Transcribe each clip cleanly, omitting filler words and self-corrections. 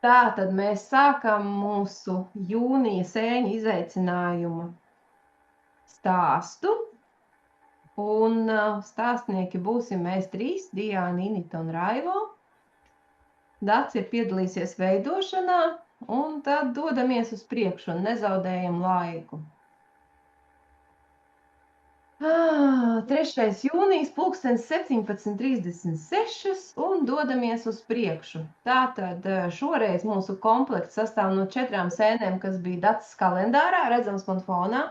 Tātad mēs sākam mūsu jūnija sēņu izaicinājumu stāstu, un stāstnieki būsim mēs trīs, Diāna, Inita un Raivo. Daci ir piedalīsies veidošanā, un tad dodamies uz priekšu un nezaudējam laiku. 3. jūnijas, pulkstens 17:36, un dodamies uz priekšu. Tātad šoreiz mūsu komplekts sastāv no 4 sēnēm, kas bija Dacas kalendārā, redzams man fonā.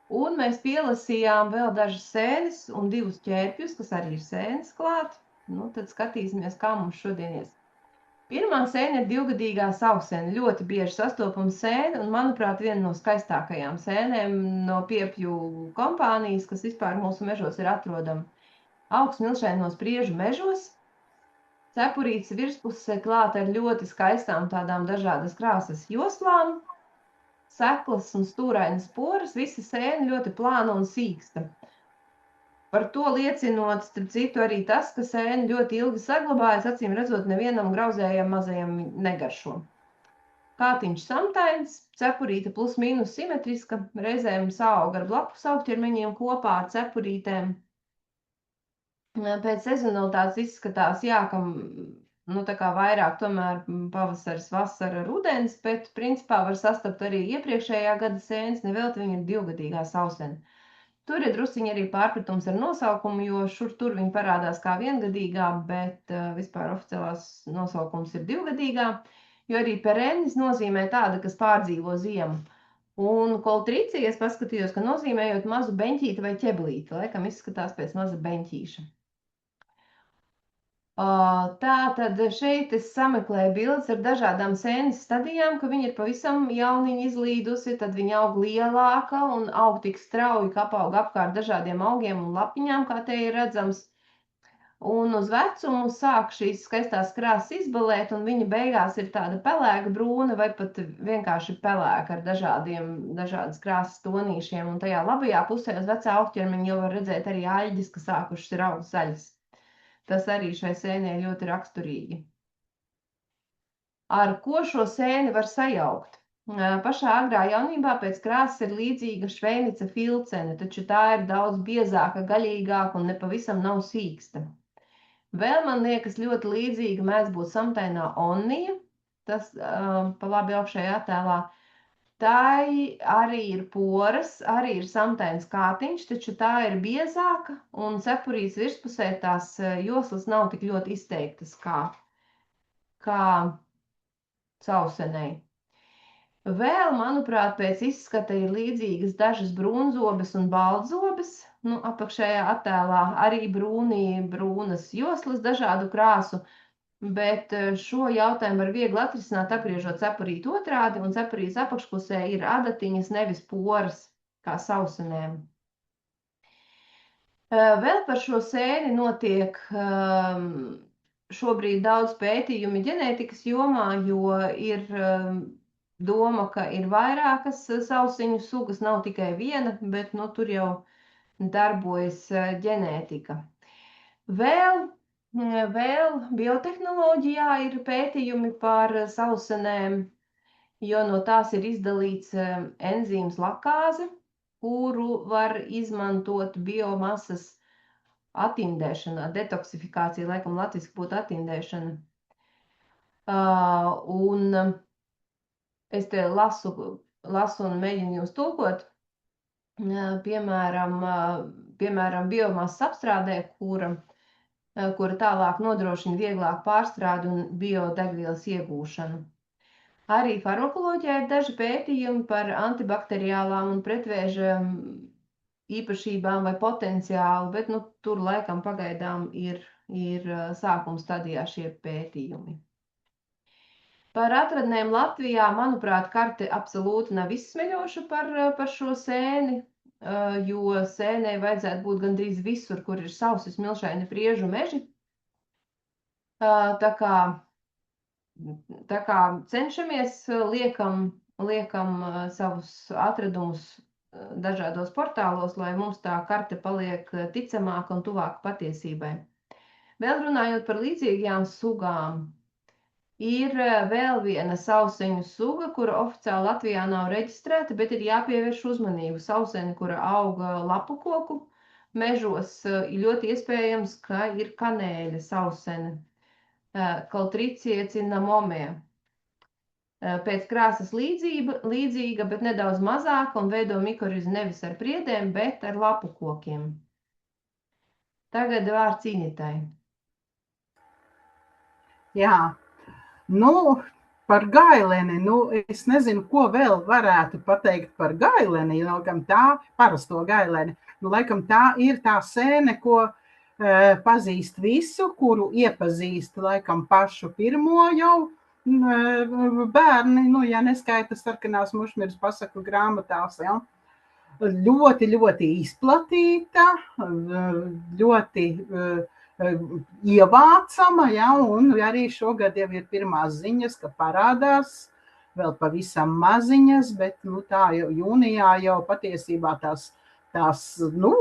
Un mēs pielasījām vēl dažas sēnes un 2 ķērpjus, kas arī ir sēnes klāt. Nu, tad skatīsimies, kā mums šodien ies. Pirmā sēne ir 2-gadīgā saussēne, ļoti bieži sastopama sēne, un, manuprāt, viena no skaistākajām sēnēm no piepju kompānijas, kas vispār mūsu mežos ir atrodama. Augs milšainos priežu mežos, cepurītes virspusē klāta ar ļoti skaistām tādām dažādas krāsas joslām, seklas un stūrainas sporas, visa sēne ļoti plāna un sīksta. Par to liecinot, starp citu, arī tas, ka sēne ļoti ilgi saglabājas, acīm redzot, nevienam grauzējam mazajam negaršo. Kātiņš samtains, cepurīte plus mīnus simetriska, reizēm saauga ar blakus augķermeņiem kopā ar cepurītēm. Pēc sezonalitātes izskatās, jā, ka tā kā vairāk tomēr pavasaris, vasara, rudens, bet principā var sastapt arī iepriekšējā gada sēnes, nevelti viņa ir 2-gadīgā saussēne. Tur ir drusciņi arī pārpratums ar nosaukumu, jo šur tur viņi parādās kā 1-gadīgā, bet vispār oficiālās nosaukums ir 2-gadīgā, jo arī perennis nozīmē tāda, kas pārdzīvo ziemu. Un koltricija, es paskatījos, ka nozīmējot mazu beņķīti vai ķeblīti, laikam izskatās pēc maza beņķīša. Tātad šeit es sameklēju bildes ar dažādām sēnes stadijām, ka viņa ir pavisam jauniņa izlīdusi, tad viņa aug lielāka un aug tik strauji, ka apaug apkārt dažādiem augiem un lapiņām, kā te ir redzams. Un uz vecumu sāk šīs skaistās krāsas izbalēt, un viņa beigās ir tāda pelēka brūna vai pat vienkārši pelēka ar dažādas krāsas tonīšiem. Un tajā labajā pusē uz vecā augķermeņa jau var redzēt arī aļģes, kas sākušas ir augt zaļas. Tas arī šai sēnē ļoti raksturīgi. Ar ko šo sēni var sajaukt? Pašā agrā jaunībā pēc krāsas ir līdzīga šveinica filcene, taču tā ir daudz biezāka, gaļīgāka un nepavisam nav sīksta. Vēl man liekas ļoti līdzīga mēdz būt samtainā onnija, tas pa labi augšējā attēlā. Tā arī ir poras, arī ir samtains kātiņš, taču tā ir biezāka un cepurītes virspusē tās joslas nav tik ļoti izteiktas kā sausenei. Vēl, manuprāt, pēc izskata ir līdzīgas dažas brūnzobes un baltzobes. Apakšējā attēlā arī brūnas joslas dažādu krāsu. Bet šo jautājumu var viegli atrisināt, apgriežot cepurīti otrādi, un cepurītes apakšpusē ir adatiņas, nevis poras, kā sausenēm. Vēl par šo sēni notiek šobrīd daudz pētījumi ģenētikas jomā, jo ir doma, ka ir vairākas sausiņu sugas, nav tikai viena, bet tur jau darbojas ģenētika. Vēl biotehnoloģijā ir pētījumi par sausenēm, jo no tās ir izdalīts enzīms lakāze, kuru var izmantot biomasas atindēšanā, detoksifikācija, laikam latviski būtu atindēšana. Un es te lasu un mēģinu jūs tulkot, piemēram, biomasas apstrādē, kura tālāk nodrošina vieglāku pārstrādi un biodegvielas iegūšanu. Arī farmakoloģijā ir daži pētījumi par antibakteriālām un pretvēža īpašībām vai potenciālu, bet tur laikam pagaidām ir sākuma stadijā šie pētījumi. Par atradnēm Latvijā, manuprāt, karte absolūti nav izsmeļoša par šo sēni, jo sēnei vajadzētu būt gandrīz visur, kur ir sausi smilšaini priežu meži. Tā kā cenšamies, liekam savus atradumus dažādos portālos, lai mums tā karte paliek ticamāka un tuvāka patiesībai. Vēl runājot par līdzīgajām sugām, Ir vēl viena sauseņu suga, kura oficiāli Latvijā nav reģistrēta, bet ir jāpievērš uzmanību. Sauseņi, kura auga lapu koku mežos, ir ļoti iespējams, ka ir kanēļa sausene, Caltricie cinnamomea. Pēc krāsas līdzīga, bet nedaudz mazāka un veido mikorizu nevis ar priedēm, bet ar lapu kokiem. Tagad vārds Initai. Jā, nu, par gaileni, es nezinu, ko vēl varētu pateikt par gaileni, laikam tā, parasto gaileni, laikam tā ir tā sēne, ko pazīst visu, kuru iepazīst, laikam, pašu pirmo jau bērni, ja neskaita sarkanās mušmiras pasaku grāmatās, ja. Ļoti, ļoti izplatīta, ļoti ievācama, ja, un arī šogad jau ir pirmās ziņas, ka parādās vēl pavisam maziņas, bet tā jau jūnijā jau patiesībā tās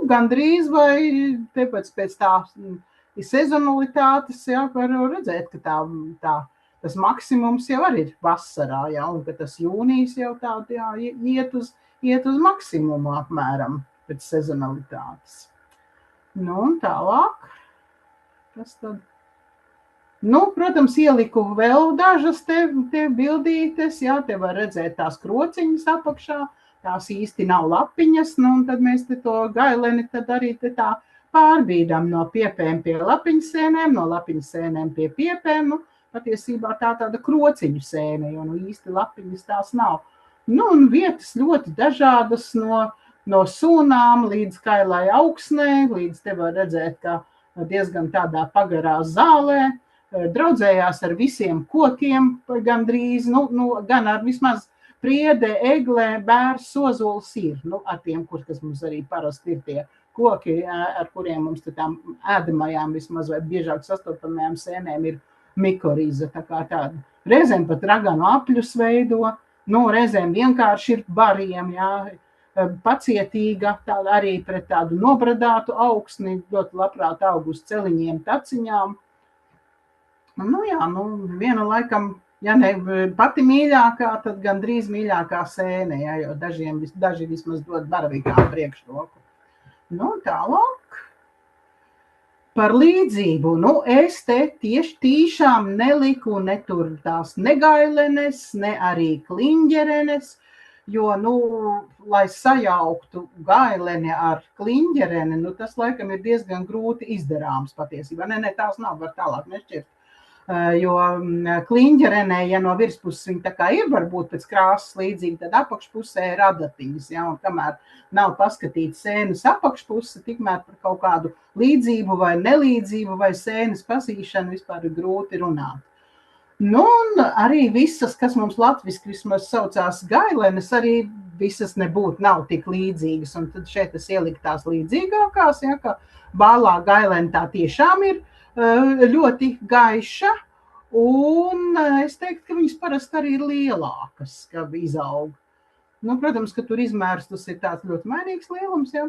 gandrīz vai pēc tā sezonalitātes, ja, var redzēt, ka tas maksimums jau arī ir vasarā, ja, un ka tas jūnijas jau iet uz maksimumu apmēram pēc sezonalitātes. Un tālāk. Kas tad? Protams, ieliku vēl dažas te bildītes, jā, te var redzēt tās krociņas apakšā, tās īsti nav lapiņas, un tad mēs te to gaileni tad arī te tā pārbīdam no piepēm pie lapiņsēnēm, no lapiņsēnēm pie piepēm, patiesībā tāda krociņu sēne, jo īsti lapiņas tās nav. Un vietas ļoti dažādas no sūnām līdz kailai augsnē, līdz te var redzēt, ka diezgan tādā pagarā zālē, draudzējās ar visiem kokiem gandrīz, gan ar vismaz priede, egle, bērs, ozols ir, ar tiem, kas mums arī parasti ir tie koki, ar kuriem mums tām ēdamajām vismaz vai biežāk sastopamajām sēnēm ir mikoriza, tā kā tāda. Reizēm pat raganu apļus veido, reizēm vienkārši ir bariem, jā, pacietīga, arī pret tādu nobradātu augsni, ļoti labprāt aug uz celiņiem, taciņām. Viena laikam, ja ne pati mīļākā, tad gandrīz mīļākā sēne, jā, jo daži vismaz dod baravīgām priekšroku. Tālāk. Par līdzību, es te tieši tīšām neliku ne tur tās negailenes, ne arī kliņģerenes, jo, lai sajauktu gaileni ar kliņģereni, tas laikam ir diezgan grūti izdarāms patiesībā. Ne, tās nav, var tālāk nešķirt. Jo kliņģerenē, ja no virspuses viņa tā kā ir varbūt pēc krāsas līdzīga, tad apakšpusē ir adatiņas, ja, un kamēr nav paskatīta sēnes apakšpuse, tikmēr par kaut kādu līdzību vai nelīdzību vai sēnes pazīšanu vispār ir grūti runāt. Un arī visas, kas mums latviski vismaz saucās gailenes, arī visas nav tik līdzīgas, un tad šeit es ieliku tās līdzīgākās, ja, ka bālā gailene tā tiešām ir ļoti gaiša, un es teiktu, ka viņas parasti arī ir lielākas, ka izaug. Protams, ka tur izmērs tas ir tāds ļoti mainīgs lielums, ja.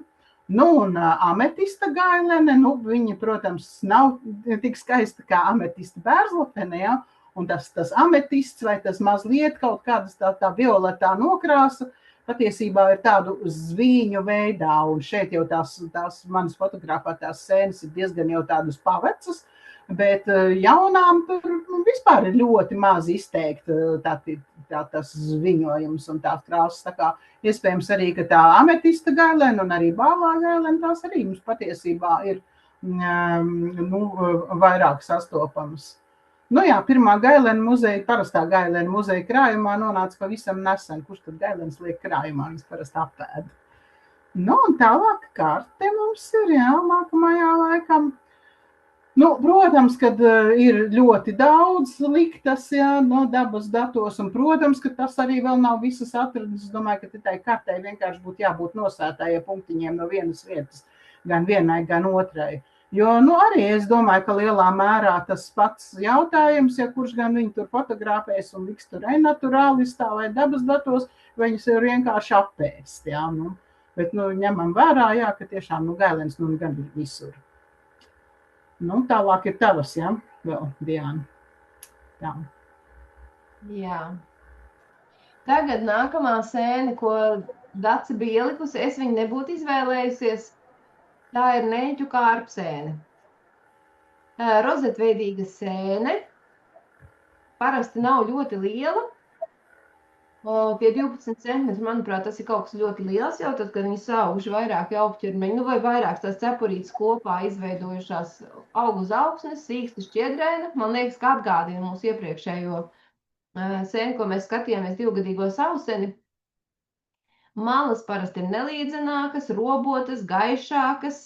Un ametista gailene, viņa, protams, nav tik skaista kā ametista bērzlapene, ja, un tas ametists vai tas mazliet kaut kādas tā violetā nokrāsa, patiesībā ir tādu zvīņu veidā, un šeit jau tās manas fotografētās sēnes ir diezgan jau tādas pavecas, bet jaunām tur vispār ir ļoti maz izteikti tas zviņojums un tās krāsas, tā kā iespējams arī, ka tā ametista gailene un arī bālā gailene, tās arī mums patiesībā ir vairāk sastopamas. Pirmā gailena muzeja, parastā gailena muzeja krājumā nonāca pavisam nesen, kurš tad gailenes liek krājumā, viņas parasti apēd. Un tālāk karte mums ir, jā, nākamajā laikam. Protams, kad ir ļoti daudz liktas, jā, no dabas datos, un, protams, ka tas arī vēl nav visas atradas. Es domāju, ka tai kartei vienkārši būtu jābūt nosētājai punktiņiem no vienas vietas, gan vienai, gan otrai. Jo, arī es domāju, ka lielā mērā tas pats jautājums, ja kurš gan viņi tur fotografēs un liks tur renaturālistā vai dabas datos, viņus ir vienkārši apēst, jā, bet, ņemam vērā, jā, ka tiešām, gailenes, gan ir visur. Tālāk ir tavas, jā, vēl, Diana. Jā. Jā. Tagad nākamā sēne, ko Dace bija ielikusi, es viņu nebūtu izvēlējusies. Tā ir neļķu kārpsēne. Rozetveidīga sēne. Parasti nav ļoti liela. Pie 12 centimetri, manuprāt, tas ir kaut kas ļoti liels jau, tad, kad viņi sauguši vairāk augķermeņu, nu vai vairāk tās cepurītes kopā izveidojušās augu uz augsnes, sīksti šķiedrēna. Man liekas, ka atgādina mūsu iepriekšējo sēni, ko mēs skatījāmies divgadīgo sauseni. Malas parasti ir nelīdzenākas, robotas, gaišākas,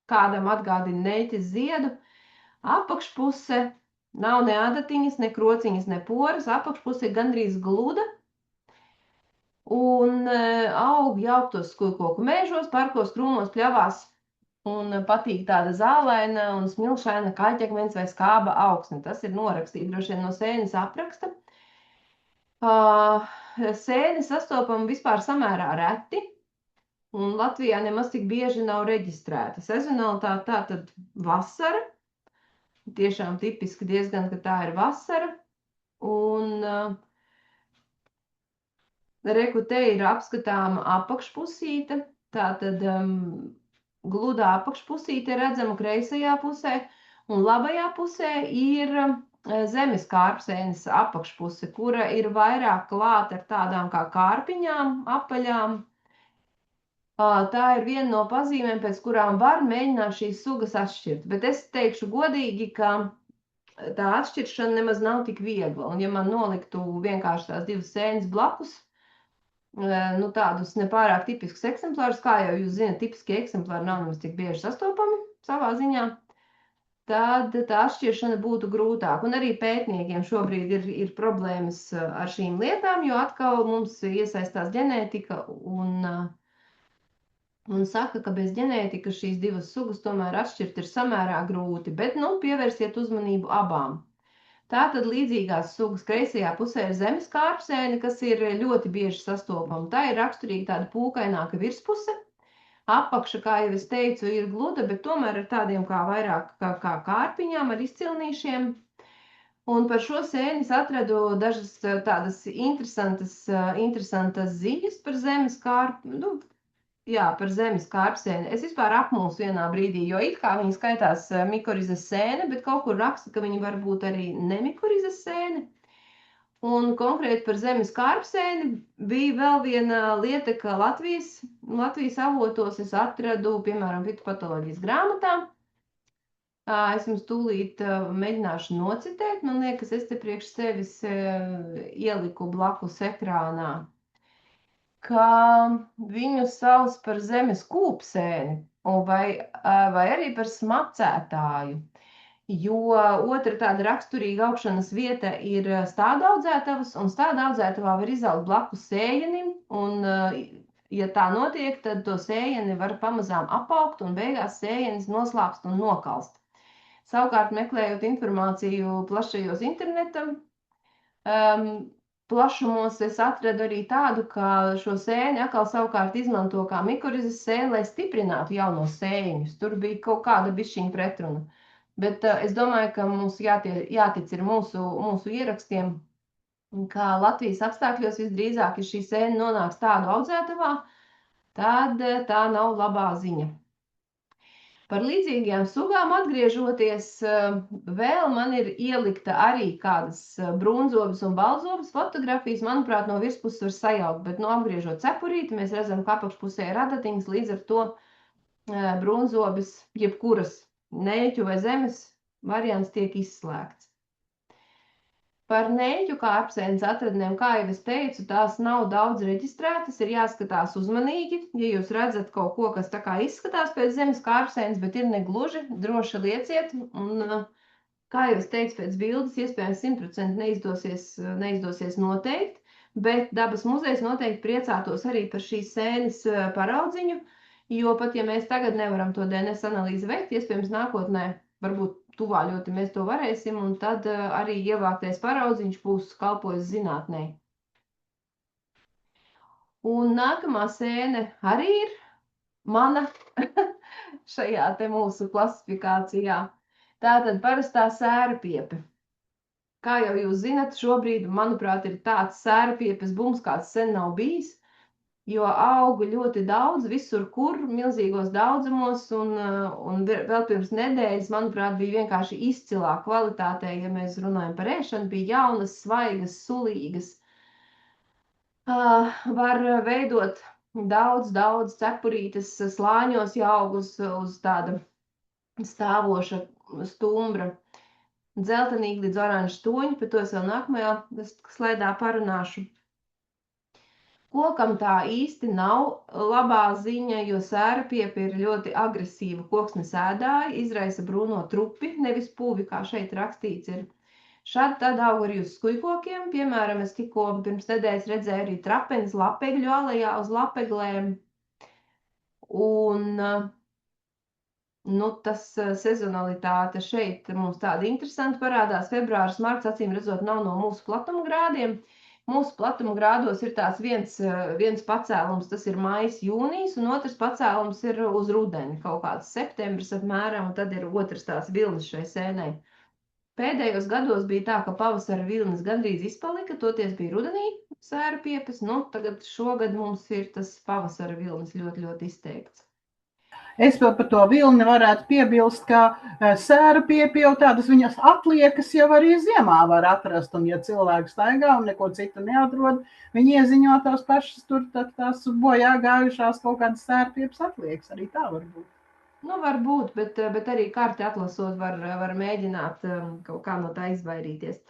kādam atgādina neļķes ziedu. Apakšpuse nav ne adatiņas, ne krociņas, ne poras, apakšpuse ir gandrīz gluda. Un aug jauktos skujkoku mēžos, parkos, krūmos, pļavās un patīk tāda zālaina un smilšaina kaļķekmens vai skāba augsne. Tas ir norakstīts droši vien no sēnes apraksta. Sēne sastopama vispār samērā reti, un Latvijā nemaz tik bieži nav reģistrēta. Sezonalitāte tā tad vasara, tiešām tipiski diezgan, ka tā ir vasara, un reku te ir apskatāma apakšpusīte, tātad gludā apakšpusīte redzama kreisajā pusē, un labajā pusē ir zemes kārpsēnes apakšpuse, kura ir vairāk klāta ar tādām kā kārpiņām, apaļām. Tā ir viena no pazīmēm, pēc kurām var mēģināt šīs sugas atšķirt, bet es teikšu godīgi, ka tā atšķiršana nemaz nav tik viegla, un ja man noliktu vienkārši tās divas sēnes blakus, nu tādus nepārāk tipiskus eksemplārus, kā jau jūs zināt, tipiskie eksemplāri nav nemaz tik bieži sastopami savā ziņā, tad tā atšķiršana būtu grūtāk. Un arī pētniekiem šobrīd ir problēmas ar šīm lietām, jo atkal mums iesaistās ģenētika un saka, ka bez ģenētikas šīs divas sugas tomēr atšķirt ir samērā grūti, bet, nu, pievērsiet uzmanību abām. Tātad līdzīgās sugas kreisajā pusē ir zemes kārpsēne, kas ir ļoti bieži sastopama. Tā ir raksturīga tāda pūkaināka virspuse. Apakša, kā jau es teicu, ir gluda, bet tomēr ar tādiem kā vairāk kā kārpiņām ar izcilnīšiem. Un par šo sēni es atradu dažas tādas interesantas ziņas par zemes par zemes kārpsēni. Es vispār apmulsu vienā brīdī, jo it kā viņi skaitās mikorizes sēne, bet kaut kur raksta, ka viņi var būt arī nemikorizes sēne. Un konkrēti par zemes kārpsēni bija vēl viena lieta, ka Latvijas avotos es atradu, piemēram, fitopatoloģijas grāmatā. Es jums tūlīt mēģināšu nocitēt. Man liekas, es te priekš sevis ieliku blakus ekrānā, ka viņu sauc par zemes kūpsēni vai arī par smacētāju, jo otra tāda raksturīga augšanas vieta ir stādaudzētavas, un stādaudzētavā var izaugt blakus sējenim, un, ja tā notiek, tad to sējeni var pamazām apaugt, un beigās sējenis noslāpst un nokalst. Savukārt, meklējot informāciju plašajos internetam, plašumos es atradu arī tādu, ka šo sēni atkal savukārt izmanto kā mikorizes sēni, lai stiprinātu jaunos sēņus. Tur bija kaut kāda bišķiņa pretruna. Bet es domāju, ka mums jātic ir mūsu ierakstiem, ka Latvijas apstākļos visdrīzāk, ja šī sēne nonāks tādu audzētavā, tad tā nav labā ziņa. Par līdzīgajām sugām atgriežoties, vēl man ir ielikta arī kādas brūnzobas un baltzobas fotografijas. Manuprāt, no virspuses var sajaukt, bet no apgriežot cepurīti, mēs redzam, ka apakšpusē ir adatiņas, līdz ar to brūnzobas, jebkuras neļķu vai zemes variants tiek izslēgts. Par neļķu kārpsēnes atradnēm, kā jau es teicu, tās nav daudz reģistrētas, ir jāskatās uzmanīgi. Ja jūs redzat kaut ko, kas tā kā izskatās pēc zemes kārpsēnes, bet ir negluži, droši lieciet. Un, kā jau es teicu, pēc bildes iespējams 100% neizdosies noteikt, bet Dabas muzejs noteikti priecātos arī par šīs sēnes paraudziņu, jo pat ja mēs tagad nevaram to DNS analīzi veikt, iespējams nākotnē varbūt tuvā ļoti mēs to varēsim, un tad arī ievāktais paraudziņš būs kalpojis zinātnē. Un nākamā sēne arī ir mana šajā te mūsu klasifikācijā. Tātad parastā sērapiepe. Kā jau jūs zinat, šobrīd, manuprāt, ir tāds sērpiepes bums, kāds sen nav bijis, jo auga ļoti daudz, visur kur, milzīgos daudzumos, un vēl pirms nedēļas, manuprāt, bija vienkārši izcilā kvalitātē, ja mēs runājam par ēšanu, bija jaunas, svaigas, sulīgas. Var veidot daudz cepurītes slāņos, ja aug uz tāda stāvoša stumbra. Dzeltenīgi līdz oranžu toņi, par to es vēl nākamajā slaidā parunāšu. Kokam tā īsti nav labā ziņa, jo sērapiepe ir ļoti agresīva koksnes ēdāja, izraisa brūno trupi, nevis pūvi, kā šeit rakstīts ir. Šādi tad aug arī uz skujkokiem, piemēram, es tikko pirms nedēļas redzēju arī trapenes lapegļu alejā uz lapeglēm. Un tas sezonalitāte šeit mums tāda interesanta parādās. Februāris, marts, acīm redzot, nav no mūsu platuma grādiem. Mūsu platuma grādos ir tās viens pacēlums, tas ir maijs, jūnijas, un otrs pacēlums ir uz rudeni, kaut kāds septembris apmēram, un tad ir otrs tās vilnis šai sēnei. Pēdējos gados bija tā, ka pavasara vilnis gandrīz izpalika, toties bija rudenī sērpiepes, tagad šogad mums ir tas pavasara vilnis ļoti izteikts. Es vēl par to vilni varētu piebilst, ka sērapiepe jau tādas viņas atliekas jau arī ziemā var atrast, un ja cilvēki staigā un neko citu neatrod, viņi ieziņo tās pašas tur tās bojā gājušās kaut kādas sērapiepes atliekas, arī tā var būt. Varbūt, bet arī karti atlasot var mēģināt kaut kā no tā izvairīties.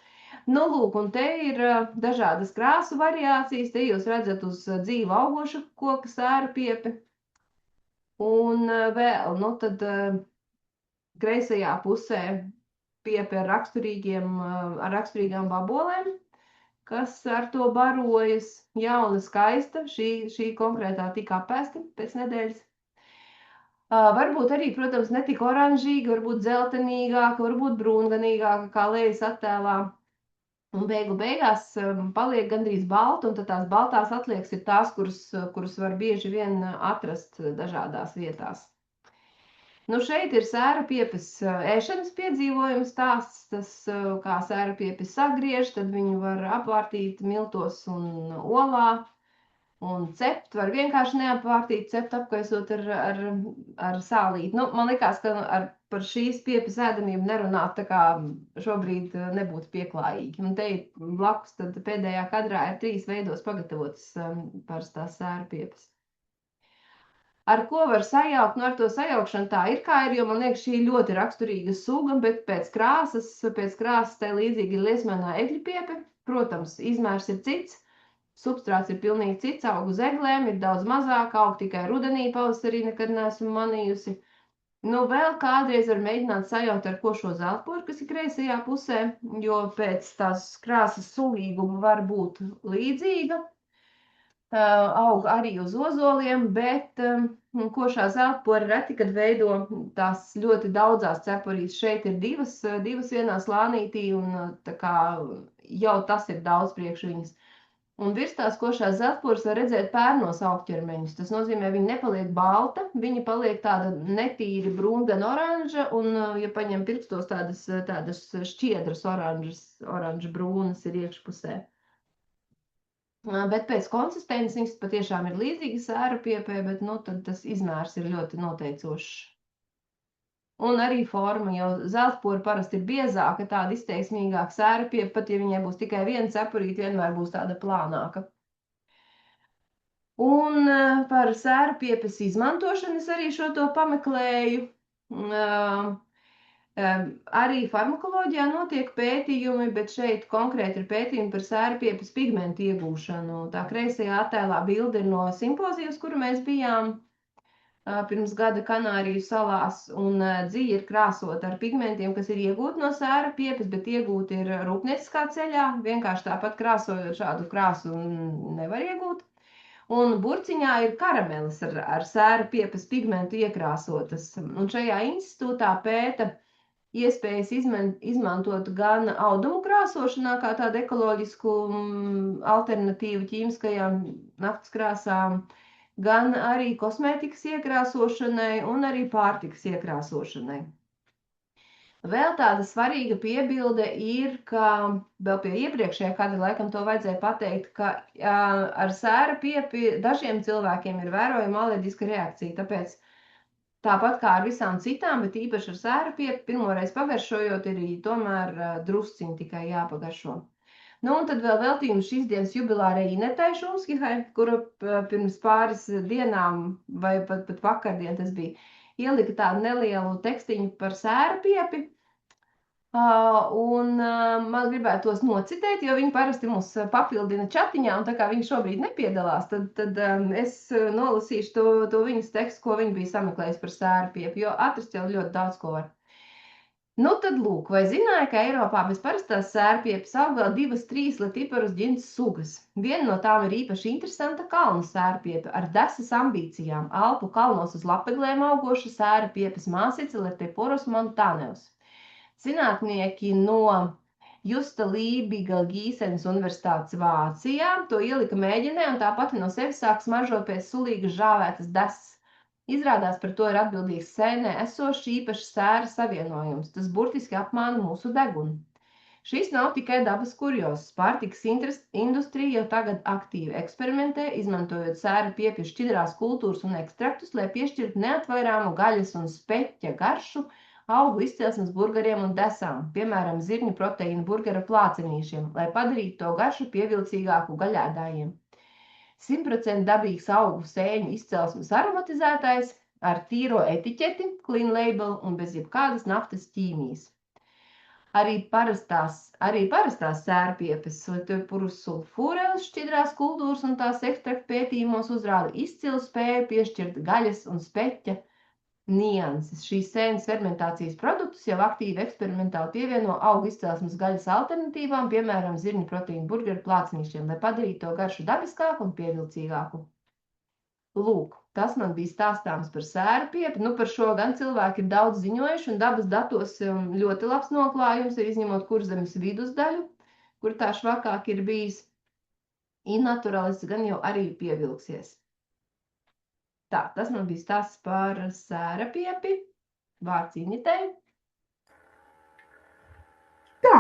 Lūk, un te ir dažādas krāsu variācijas, te jūs redzat uz dzīvu augošu koka sērapiepi. Un vēl, tad kreisajā pusē piepe ar raksturīgām vabolēm, kas ar to barojas. Jauna, skaista, šī konkrētā tika apēsta pēc nedēļas. Varbūt arī, protams, ne tik oranžīga, varbūt dzeltenīgāka, varbūt brūnganīgāka, kā lejas attēlā. Un beigās paliek gandrīz balta, un tad tās baltās atliekas ir tās, kuras var bieži vien atrast dažādās vietās. Šeit ir sērapiepes ēšanas piedzīvojums stāsts, tas kā sērapiepes sagriež, tad viņu var apvārtīt miltos un olā. Un cept var vienkārši neapvārtīt, cept apkaisot ar sālīti. Man likās, ka par šīs piepes ēdamību nerunāt, tā kā šobrīd nebūtu pieklājīgi. Un te blakus tad pēdējā kadrā ir 3 veidos pagatavotas parastās sērapiepas. Ar ko var sajaukt? Ar to sajaukšanu tā ir kā ir, jo man liekas šī ļoti raksturīga suga, bet pēc krāsas tai līdzīgi ir liesmainā egļupiepe. Protams, izmērs ir cits. Substrāts ir pilnīgi cits, aug uz eglēm, ir daudz mazāk, aug tikai rudenī, pavasarī nekad neesmu manījusi. Vēl kādreiz var mēģināt sajaukt ar košo zeltporu, kas ir kreisajā pusē, jo pēc tās krāsas sulīguma var būt līdzīga. Aug arī uz ozoliem, bet košā zeltpora reti, kad veido tās ļoti daudzās cepurīs. Šeit ir divas vienā slānītī, un tā kā jau tas ir daudz priekš viņas. Un virs tās košās zeltporas var redzēt pērnos augķermeņus. Tas nozīmē, viņa nepaliek balta, viņa paliek tāda netīri brūngana oranža, un, ja paņem pirkstos tādas šķiedras oranža brūnas ir iekšpusē. Bet pēc konsistences viņas patiešām ir līdzīga sērapiepē, bet tad tas izmērs ir ļoti noteicošs. Un arī forma, jo zeltpora parasti ir biezāka, tāda izteiksmīgāka sērapiepe, pat ja viņai būs tikai viena cepurīte, vienmēr būs tāda plānāka. Un par sērapiepes izmantošanu es arī šo to pameklēju. Arī farmakoloģijā notiek pētījumi, bet šeit konkrēti ir pētījumi par sērapiepes pigmentu iegūšanu. Tā kreisajā attēlā bilde ir no simpozijas, kuru mēs bijām pirms gada Kanāriju salās, un dzija ir krāsota ar pigmentiem, kas ir iegūti no sērapiepes, bet iegūti ir rūpnieciskā ceļā. Vienkārši tāpat krāsojot šādu krāsu nevar iegūt. Un burciņā ir karamelis ar sērapiepes pigmentu iekrāsotas. Un šajā institūtā pēta iespējas izmantot gan audumu krāsošanā, kā tādu ekoloģisku alternatīvu ķīmiskajām nakts krāsām, gan arī kosmētikas iekrāsošanai un arī pārtikas iekrāsošanai. Vēl tāda svarīga piebilde ir, ka vēl pie iepriekšējā kāda laikam to vajadzēja pateikt, ka ar sēra piepi dažiem cilvēkiem ir vērojama alerģiska reakcija, tāpēc tāpat kā ar visām citām, bet īpaši ar sēra piepi, pirmoreiz pagaršojot, ir tomēr drusciņi tikai jāpagaršo. Nu, un tad vēl veltījums šīs dienas jubilārai Inetai Šumskihai, kura pirms pāris dienām vai pat vakardien tas bija, ielika tādu nelielu tekstiņu par sēra piepi. Man gribētos nocitēt, jo viņi parasti mūs papildina čatiņā, un tā kā viņi šobrīd nepiedalās, tad es nolasīšu to viņas tekstu, ko viņi bija sameklējis par sēra piepi, jo atrast jau ļoti daudz ko var. Nu tad lūk, vai zināja, ka Eiropā bez parastās sērpiepes aug vēl 2-3 letiparus ģints sugas? Viena no tām ir īpaši interesanta kalnu sērpiepe ar desas ambīcijām. Alpu kalnos uz lapeglēm augoša sērpiepes māsica Letiporus montaneus. Zinātnieki no Justa Lībīga Gīsenes universitātes Vācijā to ielika mēģinē un tā pati no sevis sāk smaržot pēc sulīgas žāvētas desas. Izrādās par to ir atbildīgs sēnē esošs īpašs sēra savienojums. Tas burtiski apmāna mūsu degunu. Šis nav tikai dabas kurjos. Pārtikas industrija jau tagad aktīvi eksperimentē, izmantojot sēra piepju šķidrās kultūras un ekstraktus, lai piešķirtu neatvairāmu gaļas un speķa garšu augu izcelsmes burgeriem un desām, piemēram, zirņu proteīnu burgera plācenīšiem, lai padarītu to garšu pievilcīgāku gaļēdājiem. 100% dabīgs augu sēņu izcelsmes aromatizētājs ar tīro etiķeti, clean label un bez jebkādas naftas ķīmijas. Arī parastās sērpiepes, Letiporus sulfūreus šķidrās kultūras un tās ekstraktu pētījumos uzrāda izcilu spēju piešķirt gaļas un speķa nianses. Šīs sēnes fermentācijas produktus jau aktīvi eksperimentāli pievieno augu izcelsmes gaļas alternatīvām, piemēram, zirņu proteīnu burgeru plācenīšiem, lai padarītu to garšu dabiskāku un pievilcīgāku. Lūk, tas man bija stāstāms par sēra piepi. Nu, par šo gan cilvēki ir daudz ziņojuši, un dabas datos ļoti labs noklājums ir, izņemot Kurzemes vidusdaļu, kur tā švakāk ir bijis. Innaturalists gan jau arī pievilksies. Tā, tas man bija stāsts par sēra piepi. Vārds Initei. Tā,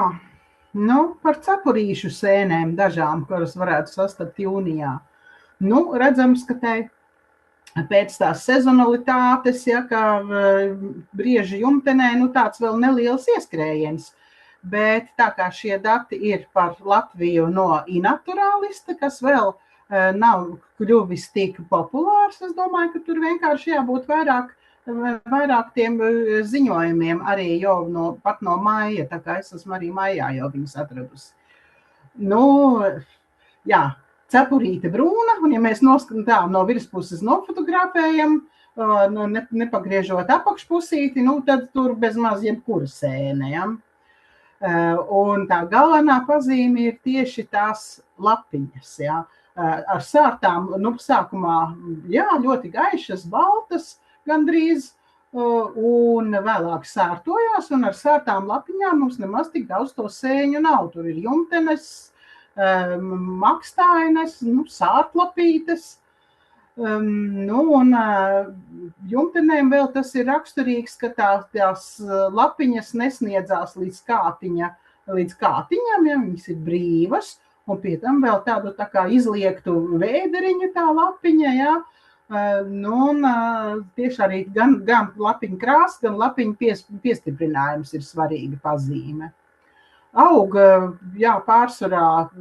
nu, par cepurīšu sēnēm dažām, kuras varētu sastapt jūnijā. Nu, redzams, ka te pēc tās sezonalitātes, ja, kā brieži jumtenē, nu, tāds vēl neliels ieskrējiens. Bet tā kā šie dati ir par Latviju no Innaturalista, kas vēl nav kļuvis tik populārs, es domāju, ka tur vienkārši jābūt vairāk tiem ziņojumiem arī jau pat no maija, tā kā es esmu arī maijā jau viņus atradusi. Nu, jā, cepurīte brūna, un ja mēs tā no virspuses nofotografējam, nepagriežot apakšpusīti, nu, tad tur bezmaz jebkura sēne, ja. Un tā galvenā pazīme ir tieši tās lapiņas, ja. Ar sārtām, nu, sākumā, jā, ļoti gaišas, baltas gandrīz, un vēlāk sārtojās, un ar sārtām lapiņām mums nemaz tik daudz to sēņu nav. Tur ir jumtenes, makstainas, nu, sārtlapītes, nu, un jumtenēm vēl tas ir raksturīgs, ka tās lapiņas nesniedzās līdz kātiņam, ja viņas ir brīvas, un pie tam vēl tādu tā kā izliektu vēderiņu tā lapiņa, jā. Nu, un tieši arī gan lapiņu krāsa, gan lapiņu piestiprinājums ir svarīga pazīme. Auga, jā, pārsvarā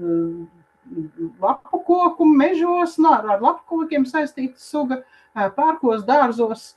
lapu koku mežos, ar lapu kokiem saistīta suga, pārkos dārzos,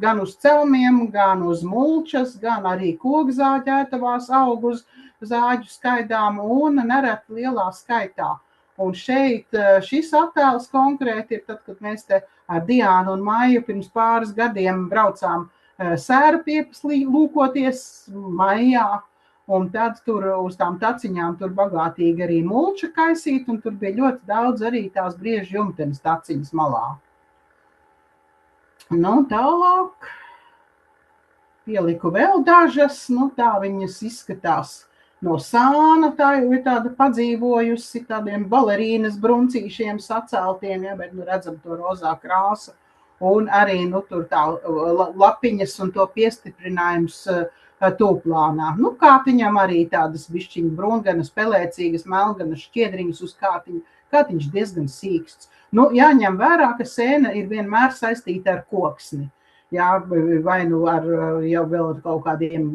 gan uz celmiem, gan uz mulčas, gan arī kokzāģētavās aug uz zāģu skaidām un nereti lielā skaitā. Un šeit šis attēls konkrēti ir tad, kad mēs te ar Diānu un Maiju pirms pāris gadiem braucām sēra piepes lūkoties maijā, un tad tur uz tām taciņām tur bagātīgi arī mulča kaisīt, un tur bija ļoti daudz arī tās briežu jumtenes taciņas malā. Nu, tālāk pieliku vēl dažas, nu, tā viņas izskatās no sāna, tā jau ir tāda padzīvojusi, tādiem balerīnas bruncīšiem saceltiem, ja, bet nu redzam to rozā krāsu, un arī, nu, tur tā lapiņas un to piestiprinājums tūplānā. Nu, kātiņam arī tādas bišķiņa brūnganas, pelēcīgas, melnganas šķiedriņas uz kātiņa. Kātiņš diezgan sīksts. Nu, jāņem vērā, ka sēne ir vienmēr saistīta ar koksni. Jā, vai nu ar jau vēl ar kaut kādiem,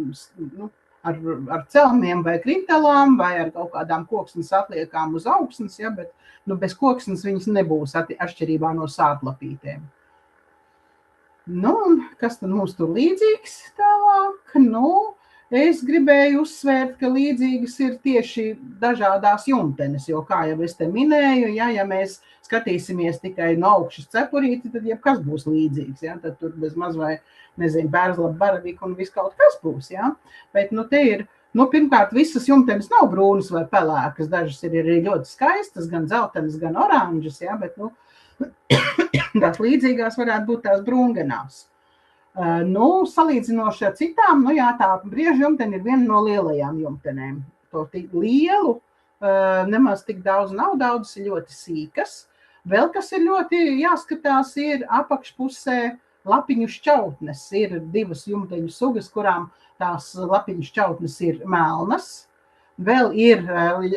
nu, ar celmiem vai krintelām, vai ar kaut kādām koksnes atliekām uz augsnes, ja, bet nu, bez koksnes viņas nebūs atšķirībā no sātlapītēm. Nu, un kas tad mums tur līdzīgs tālāk? Nu, es gribēju uzsvērt, ka līdzīgas ir tieši dažādās jumtenes, jo, kā jau es te minēju, ja mēs skatīsimies tikai no augšas cepurīti, tad jebkas būs līdzīgs, ja, tad tur bez maz vai, nezinu, bērzlapa, baravika un viss kaut kas būs, ja. Bet, nu, te ir, nu, pirmkārt, visas jumtenes nav brūnas vai pelēkas, dažas ir arī ļoti skaistas, gan dzeltenas, gan oranžas, ja, bet, nu, tās līdzīgās varētu būt tās brūnganās. Nu, salīdzinoši ar citām, nu jā, tā brieža jumtene ir viena no lielajām jumtenēm. To tik lielu nemaz tik daudz nav, daudzas ir ļoti sīkas. Vēl kas ir ļoti jāskatās, ir apakšpusē lapiņu šķautnes. Ir divas jumteņu sugas, kurām tās lapiņu šķautnes ir melnas. Vēl ir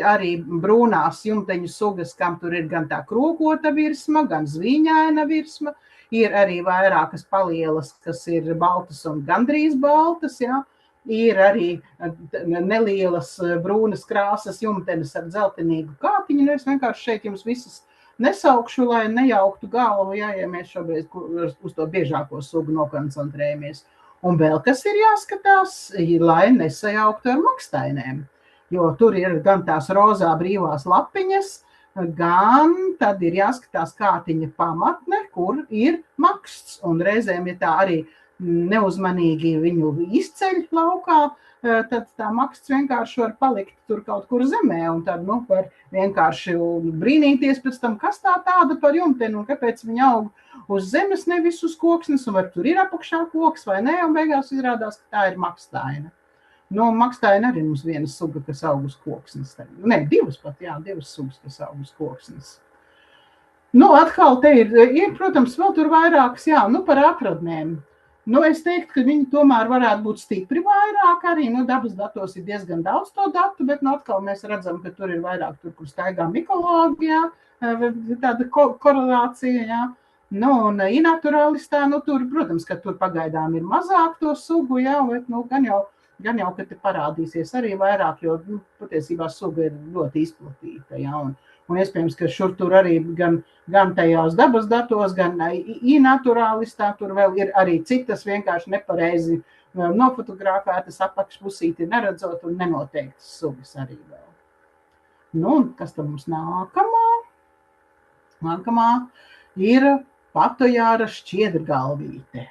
arī brūnās jumteņu sugas, kam tur ir gan tā krokota virsma, gan zvīņaina virsma. Ir arī vairākas palielas, kas ir baltas un gandrīz baltas, ja. Ir arī nelielas brūnas krāsas jumtenes ar dzeltenīgu kātiņu. Es vienkārši šeit jums visas nesaukšu, lai nejauktu galvu, ja mēs šobrīd uz to biežāko sugu nokoncentrējamies. Un vēl kas ir jāskatās, lai nesajauktu ar makstainēm, jo tur ir gan tās rozā brīvās lapiņas, gan tad ir jāskatās kātiņa pamatne, kur ir maksts. Un reizēm, ja tā arī neuzmanīgi viņu izceļ laukā, tad tā maksts vienkārši var palikt tur kaut kur zemē, un tad, nu, var vienkārši brīnīties pēc tam, kas tā tāda par jumteni, un kāpēc viņa aug uz zemes, nevis uz koksnes, un vai tur ir apakšā koks vai ne, un beigās izrādās, ka tā ir makstaina. Nu, makstaina arī mums viena suga, kas aug uz koksnes. Ne, divas pat, jā, divas sugas, kas aug uz koksnes. Nu, atkal te ir, protams, vēl tur vairākas, jā, nu, par atradnēm. Nu, es teiktu, ka viņi tomēr varētu būt stipri vairāk arī. Nu, dabas datos ir diezgan daudz to datu, bet nu, atkal mēs redzam, ka tur ir vairāk, tur, kur staigā mikologi, jā, tāda korelācija, jā. Nu, un inaturalistā, nu, tur, protams, ka tur pagaidām ir mazāk to sugu, jā, bet, nu, gan jau, ka te parādīsies arī vairāk, jo, nu, patiesībā suga ir ļoti izplatīta, jā, un iespējams, ka šur tur arī gan tajās dabas datos, gan inaturālistā tur vēl ir arī citas vienkārši nepareizi nofotografētas apakšpusīti neredzot un nenoteiktas sugas arī vēl. Nu, un kas tad mums nākamā? Nākamā ir patojāra šķiedrgalvīte.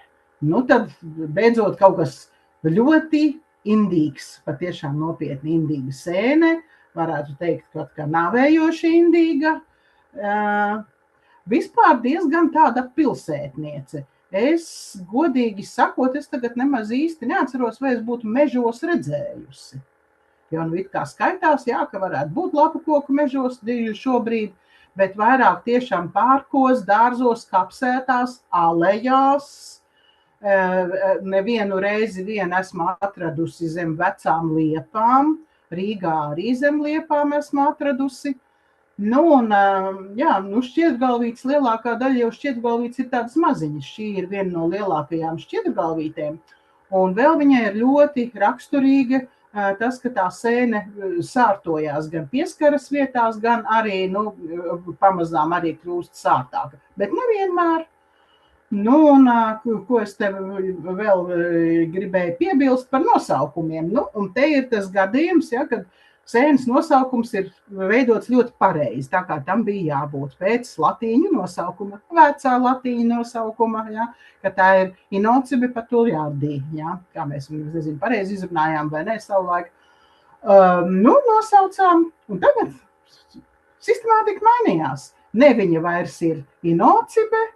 Nu, tad beidzot kaut kas ļoti indīgs, patiešām nopietni indīga sēne, varētu teikt, kaut kā nāvējoša indīga. Vispār diezgan tāda pilsētniece. Es, godīgi sakot, es tagad nemaz īsti neatceros, vai es būtu mežos redzējusi. Jo, nu, it kā skaitās, jā, ka varētu būt lapu koku mežos šobrīd, bet vairāk tiešām pārkos, dārzos, kapsētās, alejās. Nevienu reizi esmu atradusi zem vecām liepām. Rīgā arī zem liepām esmu atradusi. Nu, un, jā, nu, šķiedrgalvītes lielākā daļa jau šķiedrgalvītes ir tādas maziņas. Šī ir viena no lielākajām šķiedrgalvītēm. Un vēl viņai ir ļoti raksturīga tas, ka tā sēne sārtojās gan pieskaras vietās, gan arī, nu, pamazām arī kļūst sārtāka. Bet nevienmēr. Nu, un ko es tev vēl gribēju piebilst par nosaukumiem. Nu, un te ir tas gadījums, ja, kad sēnes nosaukums ir veidots ļoti pareizi, tā kā tam bija jābūt pēc latīņu nosaukuma, vecā latīņu nosaukuma, ja, ka tā ir Inocibe Patuljārdī, ja, kā mēs, nezinu, pareizi izrunājām vai ne savulaik. Nu, nosaucām, un tagad sistemātika mainījās. Ne viņa vairs ir Inocibe,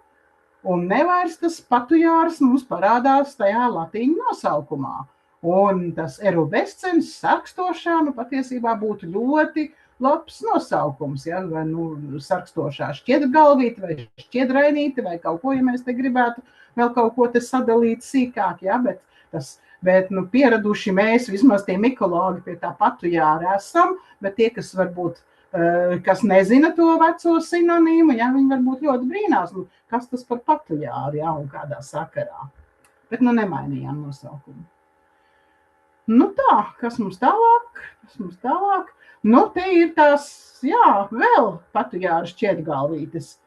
un nevairs tas Patujārs mums parādās tajā latīņu nosaukumā. Un tas erubescens sarkstošā, nu, patiesībā būtu ļoti labs nosaukums, ja, vai, nu, sarkstošā šķiedrgalvīte vai šķiedrainīte vai kaut ko, ja mēs te gribētu vēl kaut ko te sadalīt sīkāk, ja, bet tas Bet, pieraduši mēs, vismaz tie mikologi pie tā patujāra esam, bet tie, kas varbūt, kas nezina to veco sinonīmu, jā, viņi varbūt ļoti brīnās, kas tas par patujāru, jā, un kādā sakarā. Bet, nemainījām nosaukumu. Tā, kas mums tālāk? Te ir tās, jā, vēl patujāru šķietgalvītes.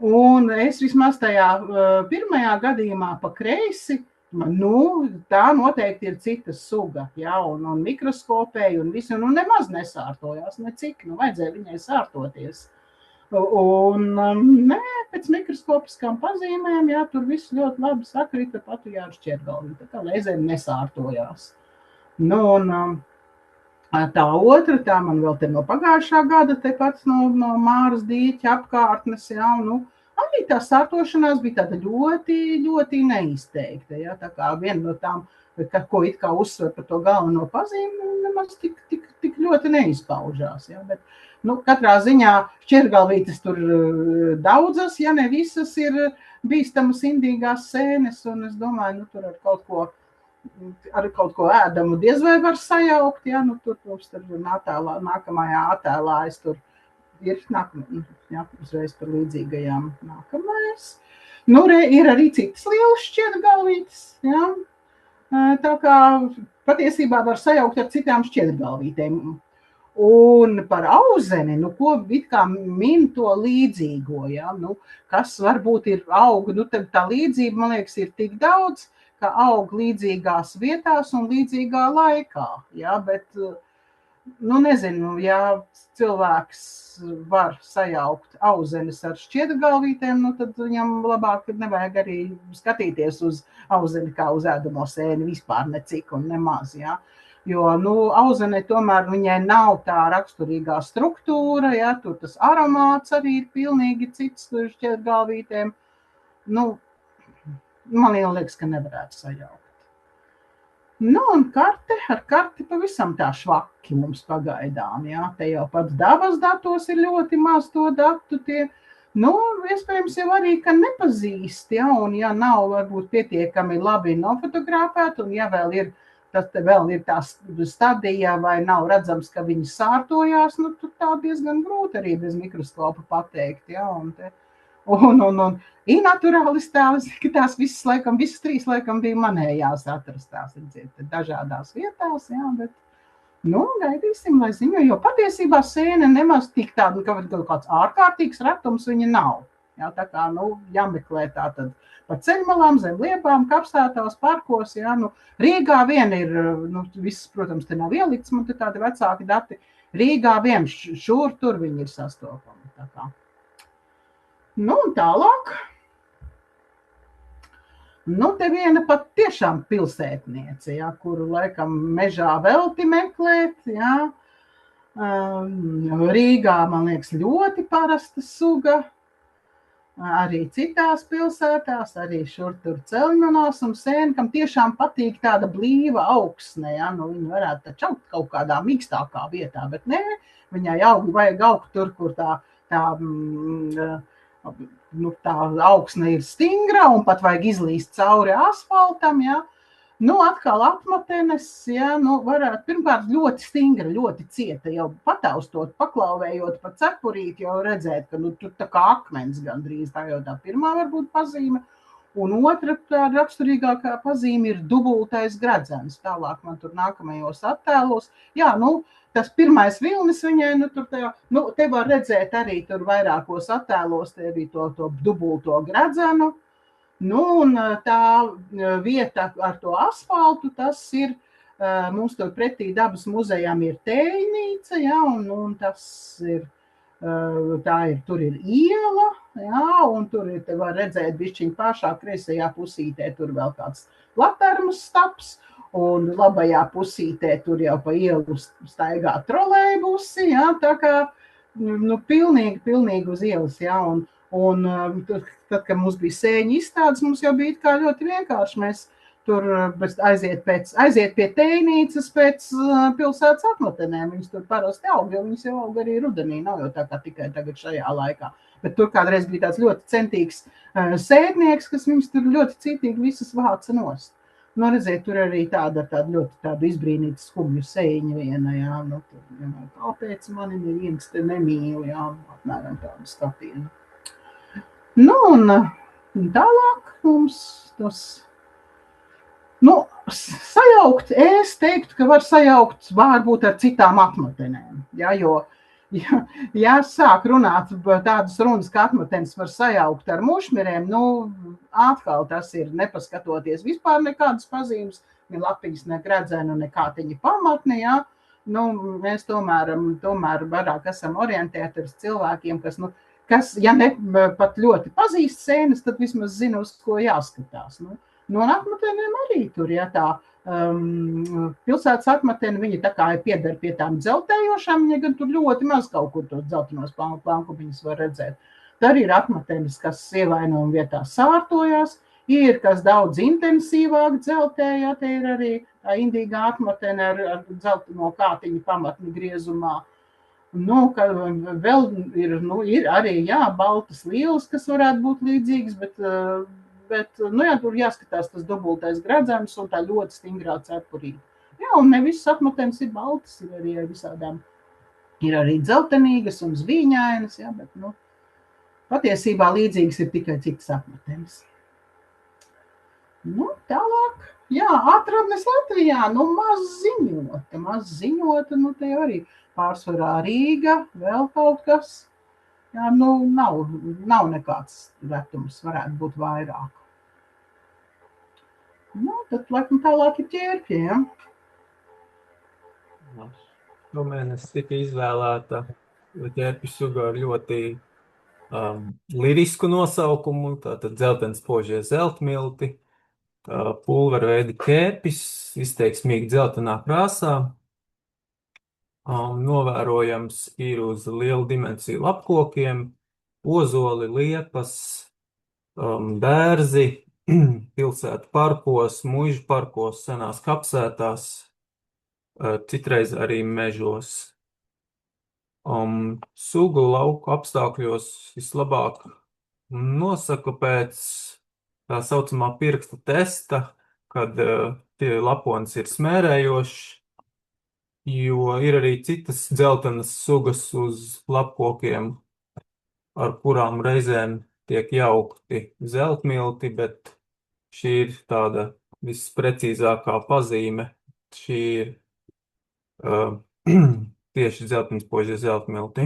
Un es vismaz tajā pirmajā gadījumā pa kreisi, tā noteikti ir cita suga, jā, un mikroskopēji un visi, un nemaz nesārtojās, necik, vajadzēja viņai sārtoties. Un, pēc mikroskopiskām pazīmēm, jā, tur viss ļoti labi sakrita patujāru šķietgalvīte, tā kā reizēm nesārtojās. Un tā otra, tā man vēl te no pagājušā gada, te pats no Māras dīķa apkārtnes, jā, arī tā sārtošanās bija tāda ļoti, ļoti neizteikta, jā, tā kā viena no tām, ko it kā uzsver par to galveno pazīmi, nemaz tik ļoti neizpaužās, jā, bet, katrā ziņā šķietgalvītes tur daudzas, ja ne visas ir bīstamas indīgās sēnes, un es domāju, tur ar kaut ko ēdamu diez vai var sajaukt, jā, tur nākamajā attēlā es tur ir uzreiz par līdzīgajām nākamais. Ir arī citas lielas šķietgalvītes, jā. Tā kā patiesībā var sajaukt ar citām šķietgalvītēm. Un par auzeni, ko it kā min to līdzīgo, jā, kas varbūt ir auga, tā līdzība, man liekas, ir tik daudz, ka aug līdzīgās vietās un līdzīgā laikā, jā, bet, nezinu, ja cilvēks var sajaukt auzenes ar šķietgalvītēm, tad viņam labāk nevajag arī skatīties uz auzeni kā uz ēdamo sēni vispār necik un nemaz, jā. Jo, auzenei tomēr viņai nav tā raksturīgā struktūra, jā, tur tas aromāts arī ir pilnīgi cits šķietgalvītēm. Man liekas, ka nevarētu sajaukt. Un ar karti pavisam tā švaki mums pagaidām, jā. Te jau pats dabas datos ir ļoti maz to datu tie. Iespējams jau arī, ka nepazīst, jā, un ja nav varbūt pietiekami labi nofotografēt, un ja vēl ir tā stadija vai nav redzams, ka viņi sārtojās, tur tā diezgan grūti arī bez mikroskopa pateikt, jā, un naturālis tās, ka tās visas trīs laikam bija manējās atrastās, dažādās vietās, jā, bet, gaidīsim, lai ziņo, jo patiesībā sēne nemaz tik tāda, ka kaut kāds ārkārtīgs retums viņa nav, jā, tā kā, jāmeklē tā tad pa ceļmalām, zem liepām, kapsētās, parkos, jā, Rīgā vien ir, viss, protams, te nav ielikts, man te tādi vecāki dati, Rīgā vien šur tur viņi ir sastopami, tā kā. Un tālāk. Te viena pat tiešām pilsētniece, jā, kuru laikam mežā velti meklēt, jā. Rīgā, man liekas, ļoti parasta suga. Arī citās pilsētās, arī šur tur ceļmanās un sēne, kam tiešām patīk tāda blīva augsne, jā, viņi varētu taču augt kaut kādā mīkstākā vietā, bet nē, viņai vajag augt tur, kur tā augsne ir stingra un pat vajag izlīst cauri asfaltam, jā. Atkal apmatenes, jā, varētu pirmkārt ļoti stingra, ļoti cieta, jau pataustot, paklauvējot pa cepurīt, jau redzēt, ka tur tā kā akmens gandrīz, tā jau tā pirmā varbūt pazīme. Un otra tā raksturīgākā pazīme ir dubultais gredzens, tālāk man tur nākamajos attēlos. Jā, tas pirmais vilnis viņai, te var redzēt arī tur vairākos attēlos, te arī to dubulto gredzenu. Un tā vieta ar to asfaltu, tas ir, mums tur pretī dabas muzejām ir tējnīca, jā, un tas ir, tur ir iela, jā, un tur ir, te var redzēt bišķiņ pašā kreisajā pusītē, tur vēl kāds latermas staps, un labajā pusītē tur jau pa ielu staigā trolejbusi, jā, tā kā, pilnīgi uz ielas, jā, un tad, kad mums bija sēņu izstādes, mums jau bija kā ļoti vienkārši. Mēs tur aiziet pie tējnīcas pēc pilsētas atmatenēm. Viņas tur parasti aug, jo viņas jau aug arī rudenī, nav jau tā kā tikai tagad šajā laikā. Bet tur kādreiz bija tāds ļoti centīgs sētnieks, kas viņas tur ļoti cītīgi visas vāca nost. Nu, redziet, tur arī tāda ar tādu ļoti tādu izbrīnītu skumju sēņu viena, jā, nu, tur, vienmēr, kāpēc mani neviens te nemīl, jā, apmēram tādu skatienu. Nu, un tālāk mums tas, nu, sajaukt, es teiktu, ka var sajaukt varbūt ar citām atmatenēm, jā, jo, ja sāk runāt tādas runas, ka atmatenes var sajaukt ar mušmirēm, nu, atkal tas ir nepaskatoties vispār nekādas pazīmes, ne lapiņas, ne gredzenu, ne kātiņa pamatne, jā. Nu, mēs tomēr vairāk esam orientēti ar cilvēkiem, kas, ja ne pat ļoti pazīst sēnes, tad vismaz zina, uz ko jāskatās. Nu, un atmatenēm arī tur, ja tā pilsētas atmateni, viņi tā kā pieder pie tām dzeltējošām, viņa gan tur ļoti maz kaut kur tos dzeltenos plankumiņus var redzēt. Tad ir atmatenes, kas ievainojuma vietā sārtojās, ir kas daudz intensīvāk dzeltē, ja te ir arī tā indīgā atmatene ar dzelteno kātiņu pamatni griezumā. Nu, vēl ir arī, jā, baltas lielas, kas varētu būt līdzīgas, bet nu, jā, tur jāskatās tas dubultais gredzens un tā ļoti stingrā cepurība. Jā, un ne visas atmatenes ir baltas, ir arī visādām, ir arī dzeltenīgas un zvīņainas, jā, bet, nu, patiesībā līdzīgas ir tikai citas atmatenes. Nu, tālāk, jā, atradnes Latvijā, nu, maz ziņota, nu, te arī pārsvarā Rīga, vēl kaut kas. Jā, nu, nav nekāds retums, varētu būt vairāk. Nu, tad, laikam, tālāk ir ķērpji, ja? Šomēnes tika izvēlēta ķērpju suga ar ļoti lirisku nosaukumu, tātad dzeltenspožie zeltmilti, pulverveida ķērpis, izteiksmīgi dzeltenā krāsā. Novērojams ir uz lielu dimensiju lapkokiem, ozoli, liepas, bērzi, pilsētu parkos, muižu parkos, senās kapsētās, citreiz arī mežos. Sugu lauku apstākļos vislabāk nosaka pēc tā saucamā pirksta testa, kad tie laponis ir smērējošs, jo ir arī citas dzeltenas sugas uz lapkokiem, ar kurām reizēm tiek jaukti zeltmilti, bet šī ir tāda visprecīzākā pazīme. Šī ir tieši dzeltenspožie zeltmilti.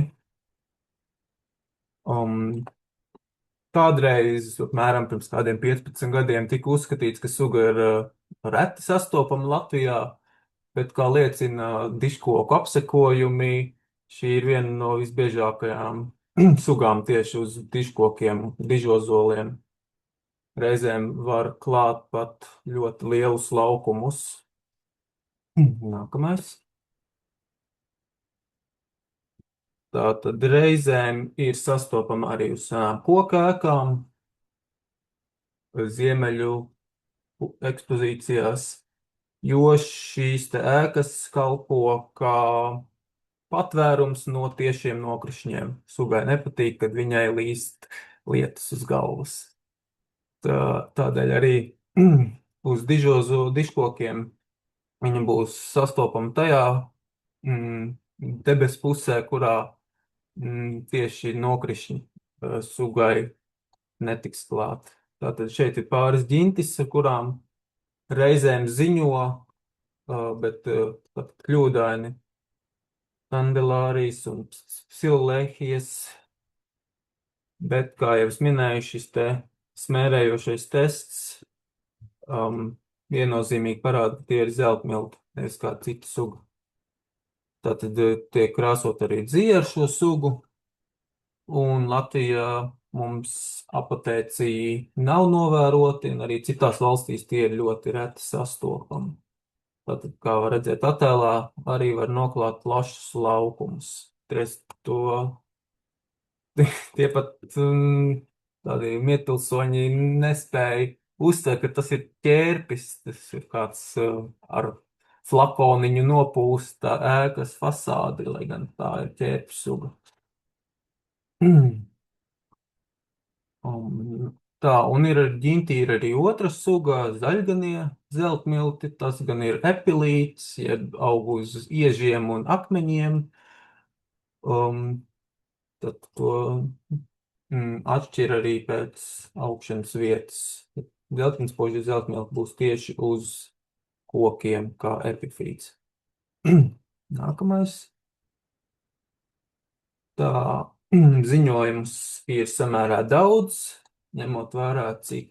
Kādreiz, apmēram pirms kādiem 15 gadiem, tika uzskatīts, ka suga ir reti sastopama Latvijā, bet, kā liecina diškoku apsekojumi, šī ir viena no visbiežākajām sugām tieši uz diškokiem, dižozoliem. Reizēm var klāt pat ļoti lielus laukumus. Nākamais. Tātad reizēm ir sastopama arī uz senām kokēkām, ziemeļu ekspozīcijās, jo šīs te ēkas kalpo kā patvērums no tiešiem nokrišņiem. Sugai nepatīk, kad viņai līst lietas uz galvas. Tādēļ arī uz diškokiem viņa būs sastopama tajā debes pusē, kurā tieši nokrišņi sugai netiks klāt. Tātad šeit ir pāris ģintis, ar kurām reizēm ziņo, bet pat kļūdaini kandelārijas un psilēhijas. Bet, kā jau es minēju, šis te smērējošais tests viennozīmīgi parāda, ka tie ir zeltmilti, nevis kā cita suga. Tātad tiek krāsot arī dzija ar šo sugu, un Latvijā mums apotēciji nav novēroti, un arī citās valstīs tie ir ļoti reti sastopami. Tātad, kā var redzēt attēlā, arī var noklāt plašus laukumus. Tie pat tādi mietpilsoņi nespēja uztvert, ka tas ir ķērpis, tas ir kāds ar flakoniņu nopūsta ēkas fasādi, lai gan tā ir ķērpju suga. Tā, un ir ģintī ir arī otra suga, zaļganie, zeltmilti, tas gan ir epilīts, jeb aug uz iežiem un akmeņiem. Tad to atšķir arī pēc augšanas vietas. Dzeltenspoži zeltmilti būs tieši uz kokiem, kā epifīts. Nākamais. Tā ziņojums ir samērā daudz, ņemot vērā, cik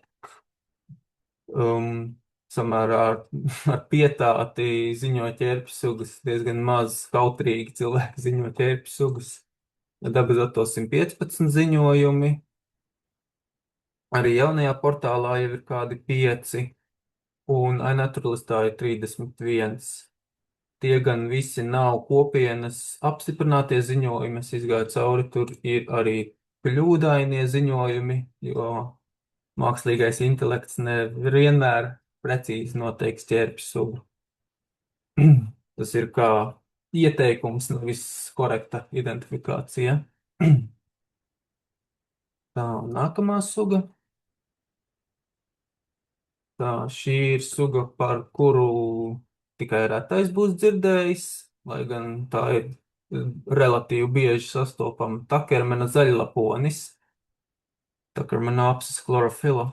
samērā ar pietāti ziņo ķērpju sugas, diezgan maz kautrīgi cilvēki ziņo ķērpju sugas. Dabas datos 115 ziņojumi. Arī jaunajā portālā jau ir kādi 5, un iNaturalistā ir 31. Tie gan visi nav kopienas apstiprinātie ziņojumi, es izgāju cauri, tur ir arī kļūdainie ziņojumi, jo mākslīgais intelekts nevienmēr precīzi noteiks ķērpju sugu. Tas ir kā ieteikums, nevis korekta identifikācija. Tā, nākamā suga. Tā, šī ir suga, par kuru tikai retais būs dzirdējis, lai gan tā ir relatīvi bieži sastopama takermena zaļlaponis, Takermenopsis chlorophylla.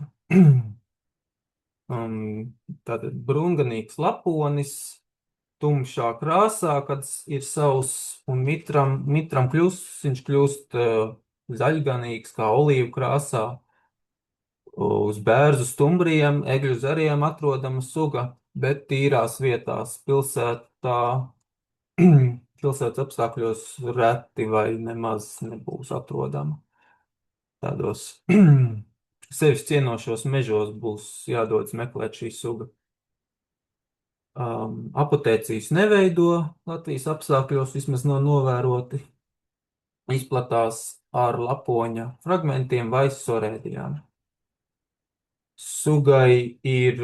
Tātad brūnganīgs laponis, tumšā krāsā, kad ir sauss un mitram kļūst, viņš kļūst zaļganīgs, kā olīvu krāsā. Uz bērzu stumbriem, egļu zariem atrodama suga, bet tīrās vietās pilsētas apstākļos reti vai nemaz nebūs atrodama. Tādos sevis cienošos mežos būs jādodas meklēt šī suga. Apotēcijas neveido Latvijas apstākļos, vismaz nav novēroti. Izplatās ar lapoņa fragmentiem vai sorēdijām. Sugai ir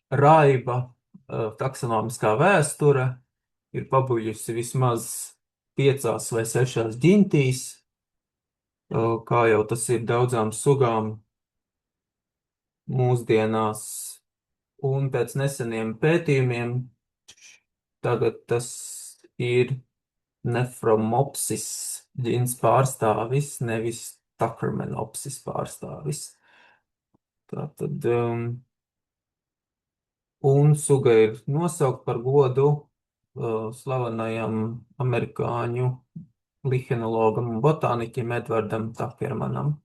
raiba taksonomiskā vēsture, ir pabuļusi vismaz 5 vai 6 ģintīs, kā jau tas ir daudzām sugām mūsdienās, un pēc neseniem pētījumiem tagad tas ir Nephromopsis ģints pārstāvis, nevis Takermenopsis pārstāvis. Tātad, un suga ir nosaukt par godu slavenajam amerikāņu lihenologam un botāniķim Edvardam Takermanam.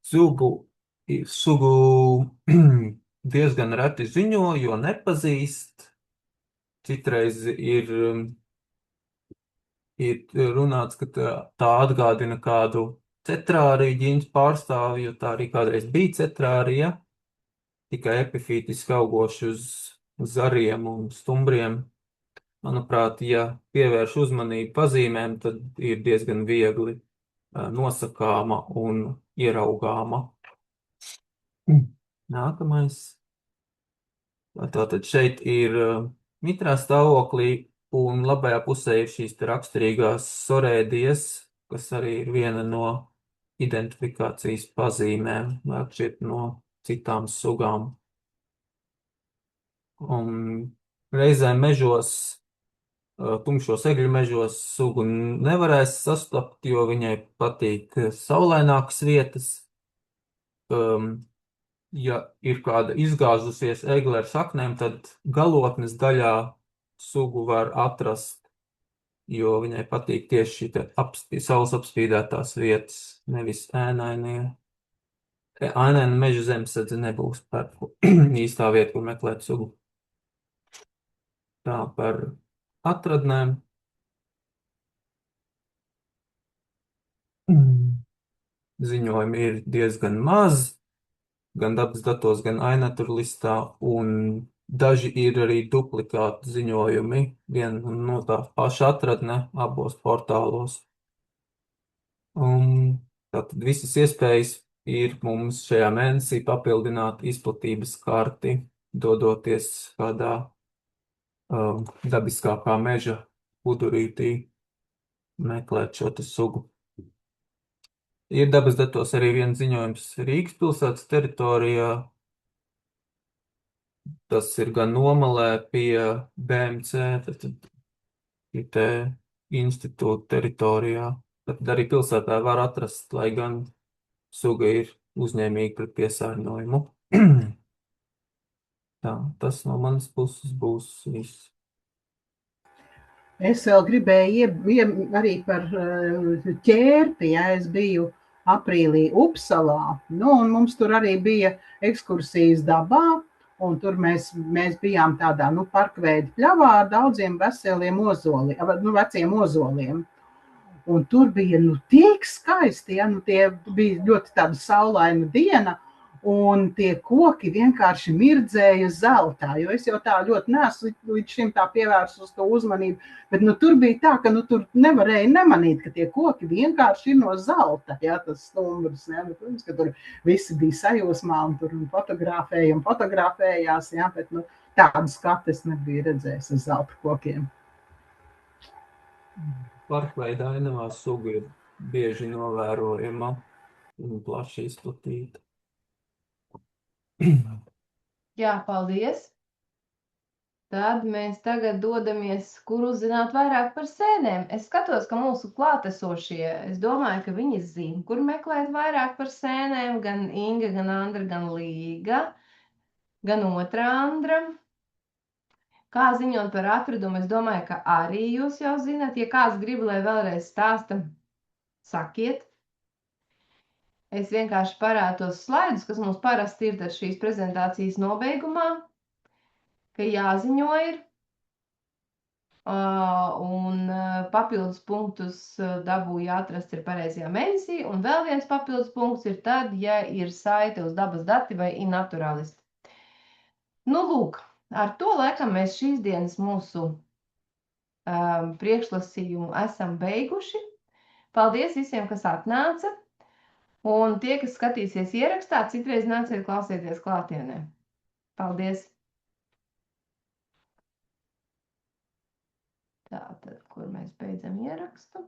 Sugu diezgan reti ziņo, jo nepazīst. Citreiz ir runāts, ka tā atgādina kādu cetrāriju ģints pārstāvi, jo tā arī kādreiz bija cetrārija, tikai epifītiski augoši uz zariem un stumbriem. Manuprāt, ja pievērš uzmanību pazīmēm, tad ir diezgan viegli nosakāma un ieraugāma. Nākamais. Tātad šeit ir mitrā stāvoklī, un labajā pusē ir šīs raksturīgās sorēdijas, kas arī ir viena no identifikācijas pazīmēm, atšķirt no citām sugām. Reizēm mežos, tumšos egļu mežos sugu nevarēs sastapt, jo viņai patīk saulainākas vietas. Ja ir kāda izgāzusies egle ar saknēm, tad galotnes daļā sugu var atrast, jo viņai patīk tieši šī saules apspīdētās vietas, nevis ēnainie. Ēnaina meža zemesardze nebūs īstā vieta, kur meklēt sugu. Tā par atradnēm. Ziņojumi ir diezgan maz, gan dabas datos, gan iNaturalistā, un daži ir arī duplikāti ziņojumi, viena no tā paša atradne abos portālos. Tātad visas iespējas ir mums šajā mēnesī papildināt izplatības karti, dodoties kādā dabiskākā meža udurītī meklēt šo te sugu. Ir dabas datos arī viens ziņojums Rīgas pilsētas teritorijā. Tas ir gan Nomalē pie BMC, tad IT institūta teritorijā. Tad arī pilsētā var atrast, lai gan suga ir uzņēmīga pret piesārņojumu. Tā, tas no manas puses būs viss. Es vēl gribēju arī par ķērpi, ja es biju aprīlī Upsalā, nu, un mums tur arī bija ekskursijas dabā, un tur mēs bijām tādā, nu, parkveida pļavā ar daudziem veseliem ozoliem, nu, veciem ozoliem. Un tur bija, nu, tik skaisti, ja, nu, tie bija ļoti tāda saulaina diena, un tie koki vienkārši mirdzēja zeltā, jo es jau tā ļoti neesmu līdz šim tā pievērsus uz to uzmanību, bet, nu, tur bija tā, ka, nu, tur nevarēja nemanīt, ka tie koki vienkārši ir no zelta, ja, tas stumbrs, ja, nu, protams, ka tur visi bija sajūsmā un tur fotografējās, ja, bet, nu, tādu skatu es nebiju redzējis uz zelta kokiem. Parkveida ainavā suga ir bieži novērojama un plaši izplatīta. Jā, paldies! Tad mēs tagad dodamies, kur uzzināt vairāk par sēnēm. Es skatos, ka mūsu klātesošie, es domāju, ka viņi zina, kur meklēt vairāk par sēnēm. Gan Inga, gan Andra, gan Līga, gan otra Andra. Kā ziņot par atradumu, es domāju, ka arī jūs jau zināt. Ja kāds grib, lai vēlreiz stāsta, sakiet. Es vienkārši parādu tos slaidus, kas mums parasti ir tad šīs prezentācijas nobeigumā, ka jāziņo ir. Un papildus punktus dabūja atrast ir pareizajā mēnesī. Un vēl viens papildus punkts ir tad, ja ir saite uz dabas dati vai inaturalisti. Nu, lūk, ar to laikam mēs šīs dienas mūsu priekšlasījumu esam beiguši. Paldies visiem, kas atnāca. Un tie, kas skatīsies ierakstā, citreiz nāciet klausieties klātienē. Paldies! Tā tad, kur mēs beidzam ierakstu?